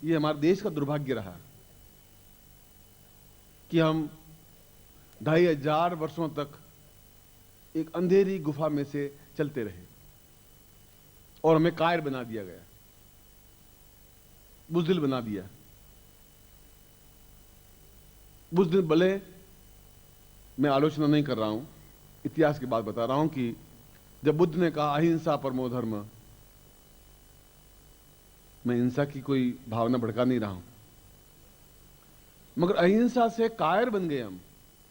ये हमारे देश का दुर्भाग्य रहा कि हम 2500 वर्षों तक एक अंधेरी गुफा में से चलते रहे और हमें कायर बना दिया गया, बुज़दिल बना दिया। बुज़दिल भले, मैं आलोचना नहीं कर रहा हूं, इतिहास की बात बता रहा हूं कि जब बुद्ध ने कहा अहिंसा परमो धर्म, मैं हिंसा की कोई भावना भड़का नहीं रहा हूं, मगर अहिंसा से कायर बन गए हम।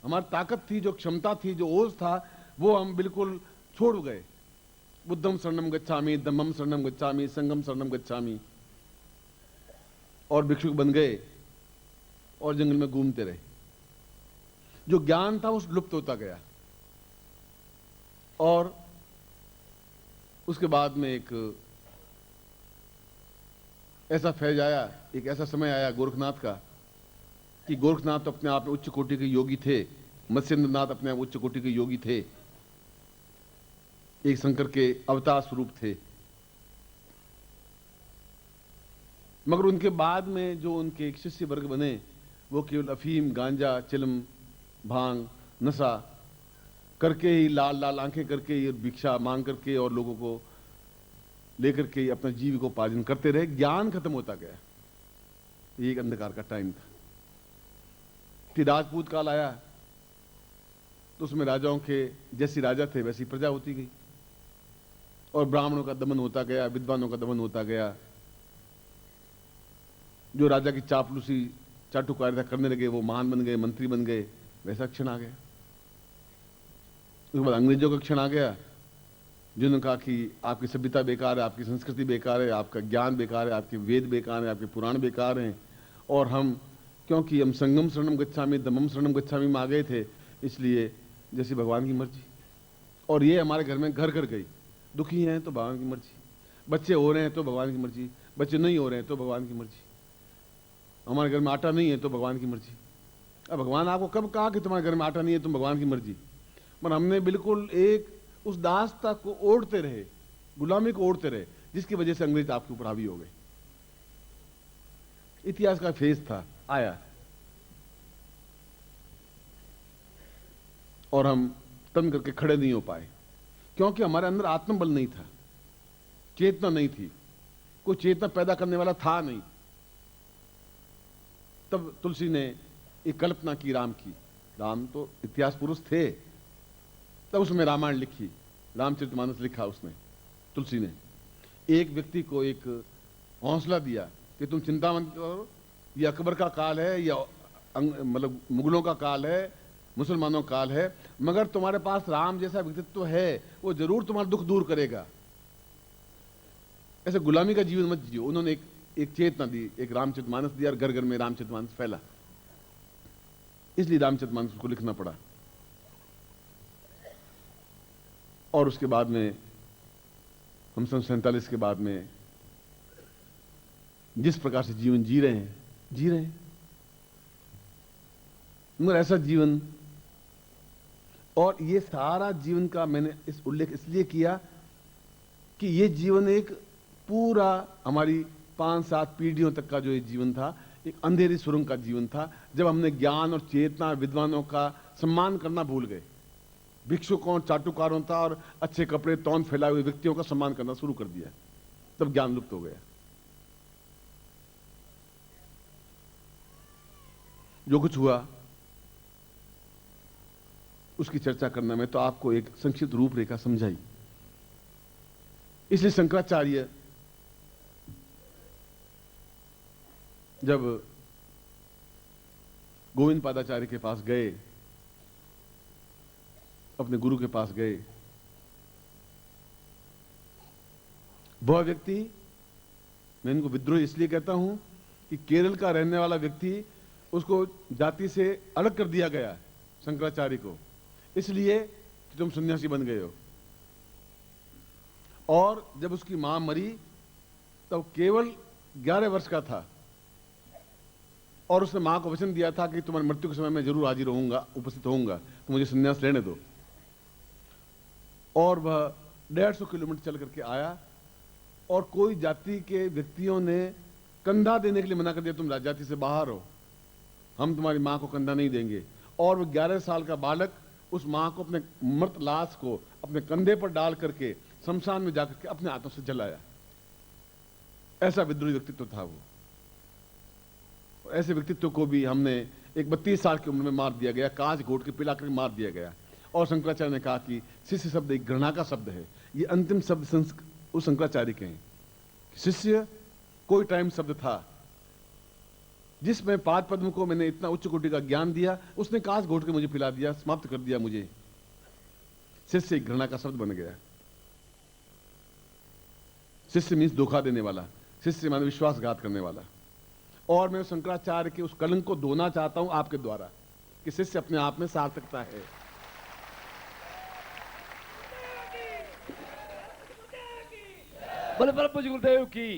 हमारी ताकत थी, जो क्षमता थी, जो ओज था, वो हम बिल्कुल छोड़ गए। बुद्धम शरणम गच्छामि, धम्मम शरणम गच्छामि, संघम शरणम गच्छामि, और भिक्षुक बन गए और जंगल में घूमते रहे। जो ज्ञान था वो लुप्त होता गया। और उसके बाद में एक ऐसा फैज आया, एक ऐसा समय आया गोरखनाथ का, कि गोरखनाथ तो अपने आप में उच्च कोटि के योगी थे, मत्स्येंद्रनाथ अपने आप उच्च कोटि के योगी थे, एक शंकर के अवतार स्वरूप थे। मगर उनके बाद में जो उनके एक शिष्य वर्ग बने, वो केवल अफीम, गांजा, चिलम, भांग, नशा करके ही, लाल लाल आंखें करके ही, भिक्षा मांग करके और लोगों को लेकर के अपना जीविकोपार्जन करते रहे। ज्ञान खत्म होता गया। ये एक अंधकार का टाइम था। फिर राजपूत काल आया, तो उसमें राजाओं के जैसी राजा थे वैसी प्रजा होती गई, और ब्राह्मणों का दमन होता गया, विद्वानों का दमन होता गया। जो राजा की चापलूसी, चाटुकारिता करने लगे, वो महान बन गए, मंत्री बन गए। वैसा क्षण आ गया। उसके बाद अंग्रेजों का क्षण आ गया, जिन्होंने कहा कि आपकी सभ्यता बेकार है, आपकी संस्कृति बेकार है, आपका ज्ञान बेकार है, आपके वेद बेकार है, आपके पुराण बेकार हैं, और हम, क्योंकि हम संगम शरणम गच्छामि, धम्मम शरणम गच्छामि में आ गए थे, इसलिए जैसी भगवान की मर्जी। और ये हमारे घर में घर घर गई। दुखी हैं तो भगवान की मर्जी, बच्चे हो रहे हैं तो भगवान की मर्जी, बच्चे नहीं हो रहे हैं तो भगवान की मर्जी, हमारे घर में आटा नहीं है तो भगवान की मर्जी। अब भगवान आपको कब कहा कि तुम्हारे घर में आटा नहीं है, तुम भगवान की मर्जी? पर हमने बिल्कुल एक उस दासता को ओढ़ते रहे, गुलामी को ओढ़ते रहे, जिसकी वजह से अंग्रेज आपके ऊपर हावी हो गए। इतिहास का फेज था, आया, और हम तन करके खड़े नहीं हो पाए, क्योंकि हमारे अंदर आत्मबल नहीं था, चेतना नहीं थी, कोई चेतना पैदा करने वाला था नहीं। तब तुलसी ने एक कल्पना की राम की। राम तो इतिहास पुरुष थे, तब उसमें रामायण लिखी, रामचरितमानस लिखा उसने, तुलसी ने। एक व्यक्ति को एक हौसला दिया कि तुम चिंता मत करो, ये अकबर का काल है, या मतलब मुगलों का काल है, मुसलमानों का काल है, मगर तुम्हारे पास राम जैसा व्यक्तित्व है, वो जरूर तुम्हारा दुख दूर करेगा। ऐसे गुलामी का जीवन मत जियो। उन्होंने एक चेतना दी, एक रामचरितमानस दिया, और घर घर में रामचरितमानस फैला। इसलिए रामचरितमानस को लिखना पड़ा। और उसके बाद में हम सन 47 के बाद में जिस प्रकार से जीवन जी रहे हैं, मगर ऐसा जीवन, और ये सारा जीवन का मैंने इस उल्लेख इसलिए किया कि ये जीवन एक पूरा हमारी 5-7 पीढ़ियों तक का जो ये जीवन था, एक अंधेरी सुरंग का जीवन था, जब हमने ज्ञान और चेतना, विद्वानों का सम्मान करना भूल गए। भिक्षुकों, चाटुकारों था और अच्छे कपड़े, तौन फैलाए हुए व्यक्तियों का सम्मान करना शुरू कर दिया, तब ज्ञान लुप्त हो गया। जो कुछ हुआ उसकी चर्चा करना में तो आपको एक संक्षिप्त रूपरेखा समझाई। इसलिए शंकराचार्य जब गोविंद पादाचार्य के पास गए, अपने गुरु के पास गए, वह व्यक्ति, मैं इनको विद्रोह इसलिए कहता हूं कि केरल का रहने वाला व्यक्ति, उसको जाति से अलग कर दिया गया शंकराचार्य को, इसलिए कि तुम सन्यासी बन गए हो। और जब उसकी मां मरी तब केवल 11 वर्ष का था, और उसने मां को वचन दिया था कि तुम्हारी मृत्यु के समय में जरूर हाजिर होऊंगा, उपस्थित होऊंगा, तो मुझे सन्यास लेने दो। और वह 150 किलोमीटर चल करके आया, और कोई जाति के व्यक्तियों ने कंधा देने के लिए मना कर दिया, तुम राजजाति से बाहर हो, हम तुम्हारी मां को कंधा नहीं देंगे। और वो 11 साल का बालक उस मां को, अपने मृत लाश को अपने कंधे पर डाल करके शमशान में जाकर के अपने हाथों से जलाया। ऐसा विद्रोही व्यक्तित्व था वो। ऐसे व्यक्तित्व को भी हमने एक 32 साल की उम्र में मार दिया गया, कांच घोट के पिला करके मार दिया गया। और शंकराचार्य ने कहा कि शिष्य शब्द एक घृणा का शब्द है। ये अंतिम शब्द उस शंकराचार्य के हैं। शिष्य कोई टाइम शब्द था जिसमें पाद पद्म को मैंने इतना उच्च कोटि का ज्ञान दिया, उसने कांच घोट के मुझे पिला दिया, समाप्त कर दिया मुझे। शिष्य एक घृणा का शब्द बन गया। शिष्य मीन्स धोखा देने वाला, शिष्य माने विश्वासघात करने वाला। और मैं शंकराचार्य के उस कलंक को धोना चाहता हूं आपके द्वारा कि शिष्य अपने आप में सार्थकता है। बोले परम पूज्य गुरुदेव की,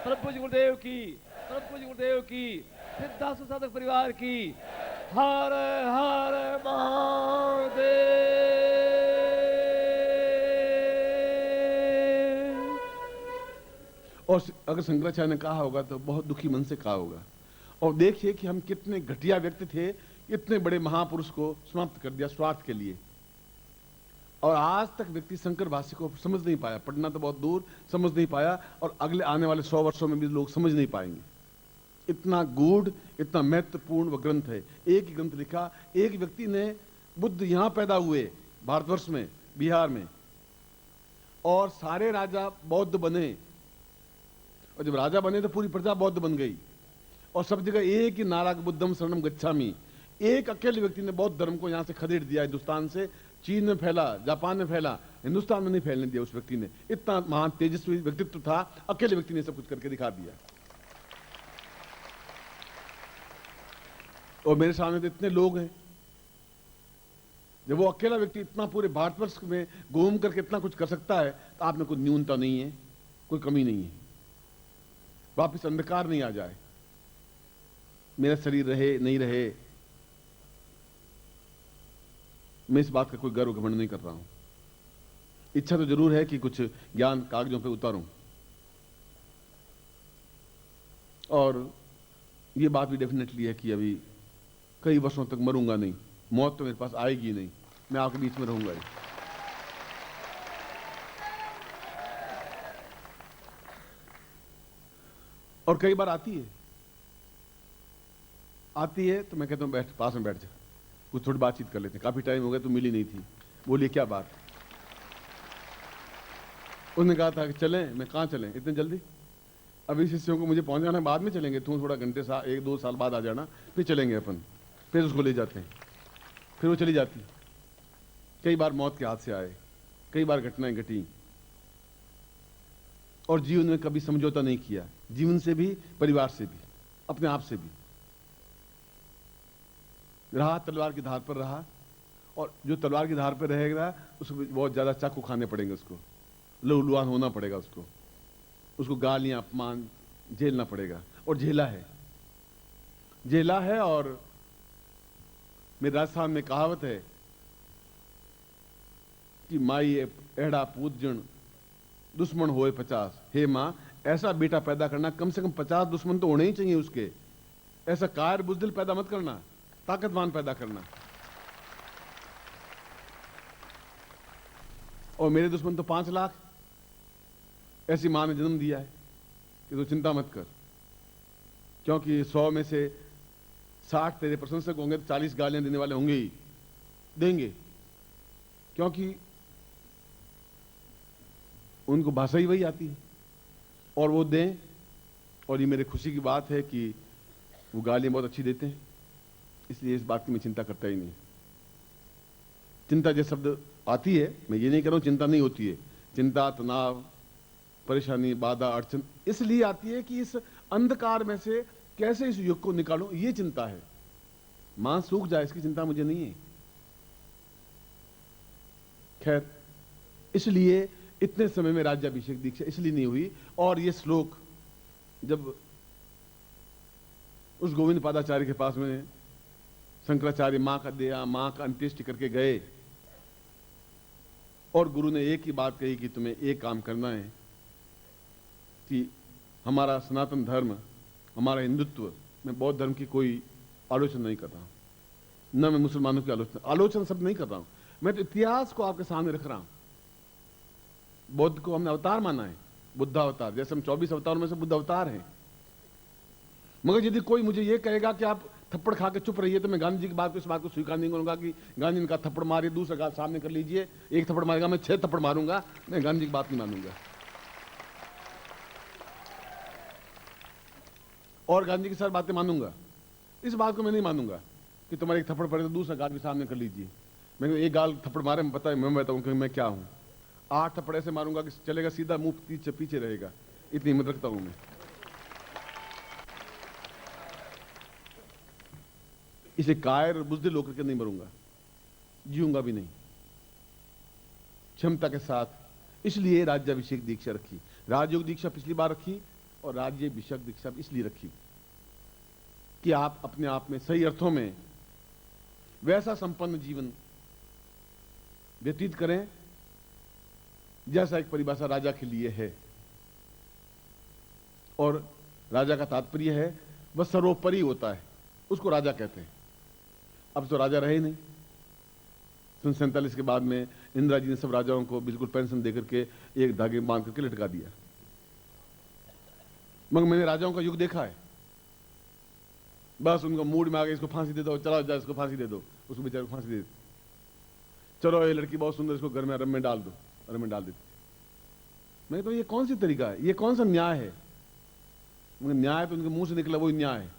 परम पूज्य गुरुदेव की, परम पूज्य गुरुदेव की, सिद्धार्थ साधक परिवार की। हर हर महादेव। और अगर शंकराचार्य ने कहा होगा तो बहुत दुखी मन से कहा होगा। और देखिए कि हम कितने घटिया व्यक्ति थे, इतने बड़े महापुरुष को समाप्त कर दिया स्वार्थ के लिए। और आज तक व्यक्ति शंकर भाष्य को समझ नहीं पाया, पढ़ना तो बहुत दूर, समझ नहीं पाया। और अगले आने वाले 100 वर्षों में भी लोग समझ नहीं पाएंगे। इतना गूढ़, इतना महत्वपूर्ण वह ग्रंथ है। एक ही ग्रंथ लिखा, एक व्यक्ति ने। बुद्ध यहां पैदा हुए भारतवर्ष में, बिहार में, और सारे राजा बौद्ध बने। और जब राजा बने तो पूरी प्रजा बौद्ध बन गई। और सब जगह एक ही नारा, बुद्धम शरणम गच्छामि। एक अकेले व्यक्ति ने बौद्ध धर्म को यहां से खदेड़ दिया हिंदुस्तान से। चीन में फैला, जापान में फैला, हिंदुस्तान में नहीं फैलने दिया उस व्यक्ति ने। इतना महान तेजस्वी व्यक्तित्व था, अकेले व्यक्ति ने सब कुछ करके दिखा दिया। और मेरे सामने तो इतने लोग हैं। जब वो अकेला व्यक्ति इतना पूरे भारतवर्ष में घूम करके इतना कुछ कर सकता है, तो आप में कोई न्यूनता नहीं है, कोई कमी नहीं है। वापिस अंधकार नहीं आ जाए, मेरा शरीर रहे नहीं रहे, मैं इस बात का कोई गर्व घमंड नहीं कर रहा हूं। इच्छा तो जरूर है कि कुछ ज्ञान कागजों पे उतारूं। और ये बात भी डेफिनेटली है कि अभी कई वर्षों तक मरूंगा नहीं, मौत तो मेरे पास आएगी नहीं, मैं आपके बीच में रहूंगा ही। और कई बार आती है तो मैं कहता हूं बैठ, पास में बैठ जा, कुछ थोड़ी बातचीत कर लेते हैं। काफी टाइम हो गया, तो मिली नहीं थी। बोलिए क्या बात। उसने कहा था कि चलें। मैं कहाँ चलें इतने जल्दी, अभी शिष्यों को मुझे पहुंच जाना, बाद में चलेंगे। तू थोड़ा घंटे 1-2 साल बाद आ जाना, फिर चलेंगे अपन। फिर उसको ले जाते हैं, फिर वो चली जाती। कई बार मौत के हाथ से आए, कई बार घटनाएं घटी। और जीवन में कभी समझौता नहीं किया, जीवन से भी, परिवार से भी, अपने आप से भी। रहा तलवार की धार पर रहा। और जो तलवार की धार पर रहेगा उसको बहुत ज्यादा चाकू खाने पड़ेंगे, उसको लहूलुहान होना पड़ेगा, उसको गालियां, अपमान झेलना पड़ेगा। और झेला है। और मेरे राजस्थान में कहावत है कि माई एड़ा पूजन दुश्मन होए 50। हे मां, ऐसा बेटा पैदा करना, कम से कम 50 दुश्मन तो होने ही चाहिए उसके। ऐसा कायर बुजदिल पैदा मत करना, ताकतवान पैदा करना। और मेरे दुश्मन तो 5 लाख। ऐसी मां ने जन्म दिया है कि तू चिंता मत कर, क्योंकि 100 में से 60 तेरे प्रशंसक होंगे, तो 40 गालियां देने वाले होंगे ही, देंगे। क्योंकि उनको भाषा ही वही आती है, और वो दें। और ये मेरे खुशी की बात है कि वो गालियां बहुत अच्छी देते हैं, इसलिए इस बात की मैं चिंता करता ही नहीं। चिंता जैसे शब्द आती है, मैं ये नहीं कह रहा हूं चिंता नहीं होती है। चिंता, तनाव, परेशानी, बाधा, अड़चन इसलिए आती है कि इस अंधकार में से कैसे इस युग को निकालूं, ये चिंता है। मां सूख जाए इसकी चिंता मुझे नहीं है। खैर, इसलिए इतने समय में राज्याभिषेक दीक्षा इसलिए नहीं हुई। और ये श्लोक जब उस गोविंद पादाचार्य के पास में शंकराचार्य मां का अंत्येष्टि करके गए, और गुरु ने एक ही बात कही कि तुम्हें एक काम करना है कि हमारा सनातन धर्म हमारा हिंदुत्व, मैं बौद्ध धर्म की कोई आलोचना नहीं कर रहा हूं, न मैं मुसलमानों की आलोचना सब नहीं कर रहा हूं। मैं तो इतिहास को आपके सामने रख रहा हूं। बौद्ध को हमने अवतार माना है, बुद्ध अवतार, जैसे हम 24 अवतारों में से बुद्ध अवतार हैं। मगर यदि कोई मुझे ये कहेगा कि आप थप्पड़ खा के चुप रहिए, तो मैं गांधी जी की बात को, इस बात को स्वीकार नहीं करूंगा कि गांधी ने कहा थप्पड़ मारिए, दूसरा गाल सामने कर लीजिए, एक थप्पड़ मारेगा मैं 6 थप्पड़ मारूंगा। मैं गांधी जी की बात नहीं मानूंगा। और गांधी की सारी बातें मानूंगा, इस बात को मैं नहीं मानूंगा कि तुम्हारे एक थप्पड़ पड़े तो दूसरा गाल भी सामने कर लीजिए। मैं एक गाल थप्पड़ मारे मैं पता है, मैं बताऊं कि मैं क्या हूं। 8 थप्पड़ ऐसे मारूंगा कि चलेगा सीधा, मुंह पीछे पीछे रहेगा। इतनी हिम्मत रखता हूं मैं। इसे कायर और बुज़दिल होकर के नहीं मरूंगा, जीऊंगा भी नहीं, क्षमता के साथ। इसलिए राज्याभिषेक दीक्षा रखी, राजयोग दीक्षा पिछली बार रखी, और राज्याभिषेक दीक्षा इसलिए रखी कि आप अपने आप में सही अर्थों में वैसा संपन्न जीवन व्यतीत करें जैसा एक परिभाषा राजा के लिए है। और राजा का तात्पर्य है वह सर्वोपरि होता है, उसको राजा कहते हैं। अब तो राजा रहे नहीं। 47 के बाद में इंदिरा जी ने सब राजाओं को बिल्कुल पेंशन देकर के एक धागे बांध करके लटका दिया। मगर मैंने राजाओं का युग देखा है, बस उनको मूड में आ गए, इसको फांसी दे दो, चलो जाओ इसको फांसी दे दो, उसको बेचारे को फांसी दे दो, चलो ये लड़की बहुत सुंदर, इसको घर में रम में डाल दो, रम में डाल देते। मैं तो ये कौन सी तरीका है, ये कौन सा न्याय है? मगर न्याय तो उनके मुंह से निकला वही न्याय है।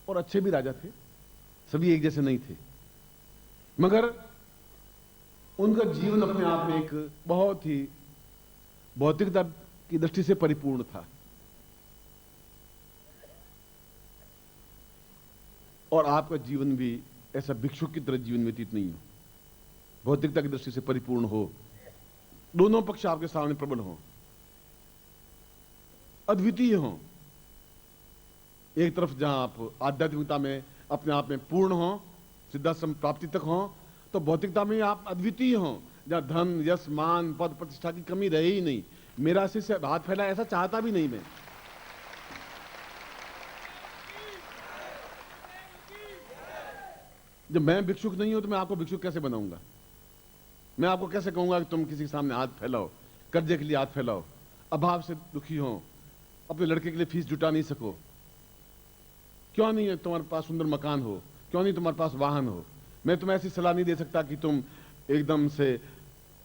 और अच्छे भी राजा थे, सभी एक जैसे नहीं थे, मगर उनका जीवन अपने आप में एक बहुत ही भौतिकता की दृष्टि से परिपूर्ण था। और आपका जीवन भी ऐसा भिक्षुक की तरह जीवन व्यतीत नहीं हो, भौतिकता की दृष्टि से परिपूर्ण हो, दोनों पक्ष आपके सामने प्रबल हो, अद्वितीय हो। एक तरफ जहां आप आध्यात्मिकता में अपने आप में पूर्ण हो, सिद्धाश्रम प्राप्ति तक हो, तो भौतिकता में आप अद्वितीय हो, जहां धन यश मान पद प्रतिष्ठा की कमी रहे ही नहीं। मेरा शिष्य हाथ फैला ऐसा चाहता भी नहीं मैं। जब मैं भिक्षुक नहीं हूं तो मैं आपको भिक्षुक कैसे बनाऊंगा? मैं आपको कैसे कहूंगा कि तुम किसी के सामने हाथ फैलाओ, कर्जे के लिए हाथ फैलाओ, अभाव से दुखी हो, अपने लड़के के लिए फीस जुटा नहीं सको? क्यों नहीं है तुम्हारे पास सुंदर मकान हो, क्यों नहीं तुम्हारे पास वाहन हो? मैं तुम्हें ऐसी सलाह नहीं दे सकता कि तुम एकदम से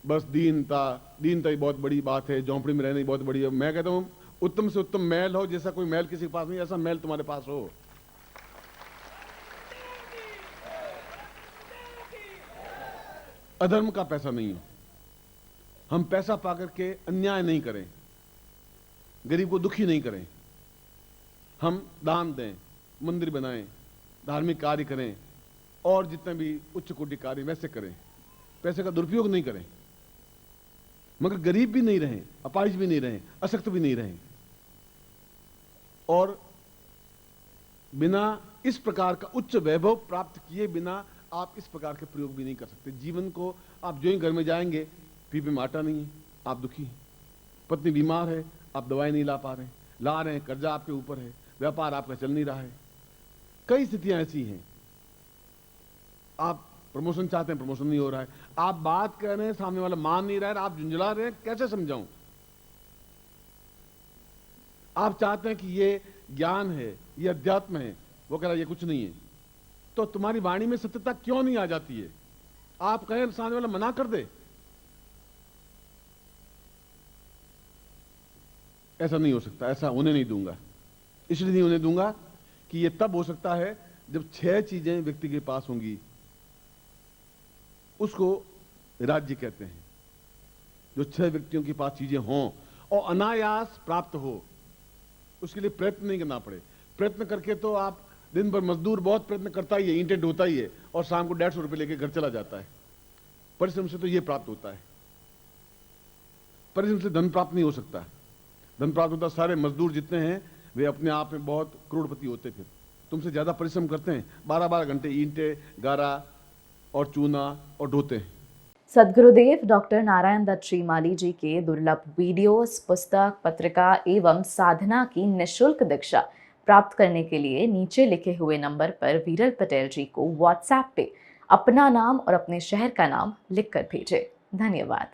बस दीनता ही बहुत बड़ी बात है, झोंपड़ी में रहना ही बहुत बड़ी है। मैं कहता हूं उत्तम से उत्तम महल हो, जैसा कोई महल किसी के पास नहीं, ऐसा महल तुम्हारे पास हो। अधर्म का पैसा नहीं हो, हम पैसा पाकर के अन्याय नहीं करें, गरीब को दुखी नहीं करें, हम दान दें, मंदिर बनाएं, धार्मिक कार्य करें, और जितने भी उच्च कोटि कार्य वैसे करें, पैसे का दुरुपयोग नहीं करें, मगर गरीब भी नहीं रहें, अपाहिज भी नहीं रहें, अशक्त भी नहीं रहें। और बिना इस प्रकार का उच्च वैभव प्राप्त किए बिना आप इस प्रकार के प्रयोग भी नहीं कर सकते। जीवन को आप जो ही घर में जाएंगे, पीपे में आटा नहीं है, आप दुखी हैं, पत्नी बीमार है, आप दवाई नहीं ला पा रहे हैं, ला रहे हैं कर्जा आपके ऊपर है, व्यापार आपका चल नहीं रहा है, कई स्थितियां ऐसी हैं। आप प्रमोशन चाहते हैं, प्रमोशन नहीं हो रहा है, आप बात कर रहे हैं, सामने वाला मान नहीं रहा है, आप झुंझला रहे हैं, कैसे समझाऊं? आप चाहते हैं कि ये ज्ञान है, ये अध्यात्म है, वो कह रहा है ये कुछ नहीं है, तो तुम्हारी वाणी में सत्यता क्यों नहीं आ जाती है? आप कहें सामने वाला मना कर दे, ऐसा नहीं हो सकता, ऐसा होने नहीं दूंगा। इसलिए नहीं होने दूंगा कि यह तब हो सकता है जब 6 चीजें व्यक्ति के पास होंगी, उसको राज्य कहते हैं। जो 6 व्यक्तियों के पास चीजें हों और अनायास प्राप्त हो, उसके लिए प्रयत्न नहीं करना पड़े। प्रयत्न करके तो आप दिन भर, मजदूर बहुत प्रयत्न करता ही है, ईंटें ढोता ही है, और शाम को 150 रुपए लेके घर चला जाता है। परिश्रम से तो यह प्राप्त होता है, परिश्रम से धन प्राप्त नहीं हो सकता। धन प्राप्त होता, सारे मजदूर जितने हैं वे अपने आप में बहुत करोड़पति होते, फिर तुमसे ज्यादा परिश्रम करते हैं, 12-12 घंटे ईंटें, गारा और चूना और ढोते हैं। सद्गुरुदेव डॉक्टर नारायण दत्त श्रीमाली जी के दुर्लभ वीडियोस, पुस्तक, पत्रिका एवं साधना की निःशुल्क दीक्षा प्राप्त करने के लिए नीचे लिखे हुए नंबर पर वीरल पटेल जी को व्हाट्सएप पे अपना नाम और अपने शहर का नाम लिखकर भेजें। धन्यवाद।